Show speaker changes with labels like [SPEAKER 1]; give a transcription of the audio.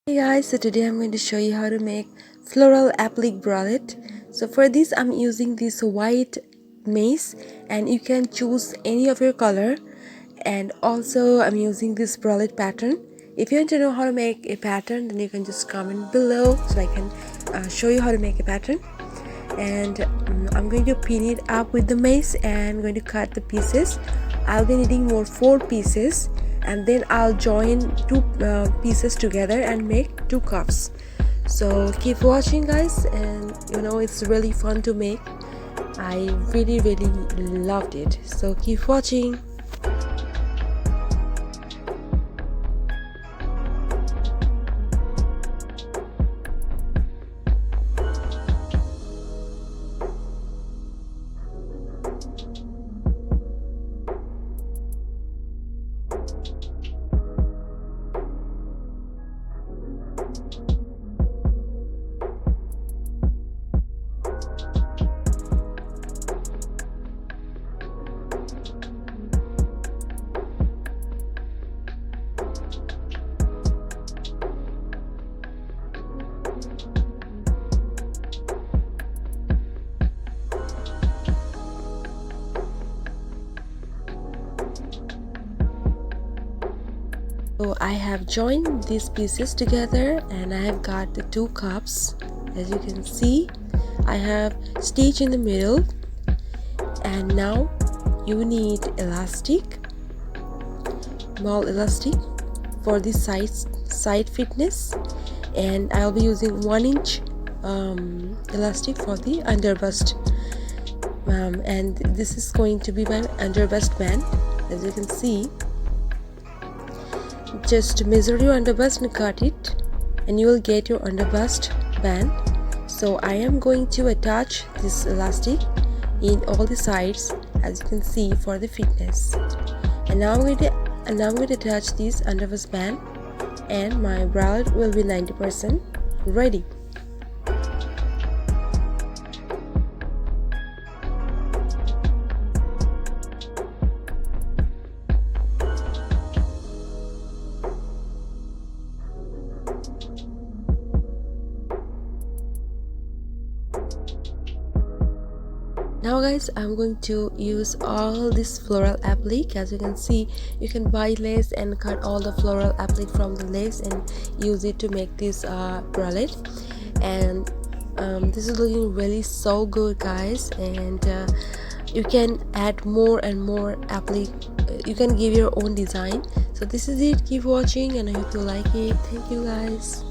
[SPEAKER 1] Hey guys, so today I'm going to show you how to make floral applique bralette. So for this I'm using this white mace and you can choose any of your color, and also I'm using this bralette pattern. If you want to know how to make a pattern, then you can just comment below so I can show you how to make a pattern. And I'm going to pin it up with the mace and I'm going to cut the pieces. I'll be needing more 4 pieces, and then I'll join 2 pieces together and make 2 cups. So keep watching guys, and it's really fun to make. I really loved it, so keep watching. So I have joined these pieces together and I have got the 2 cups. As you can see, I have stitch in the middle, and now you need elastic, small elastic for the side fitness, and I'll be using 1-inch elastic for the underbust, and this is going to be my underbust band. As you can see, just measure your underbust and cut it and you will get your underbust band. So I am going to attach this elastic in all the sides, as you can see, for the fitness. And now I'm going to attach this underbust band, and my bralette will be 90% ready. Now guys, I'm going to use all this floral applique. As you can see, you can buy lace and cut all the floral applique from the lace and use it to make this bralette. And this is looking really so good guys, and you can add more and more applique. You can give your own design. So this is it. Keep watching and I hope you like it. Thank you guys.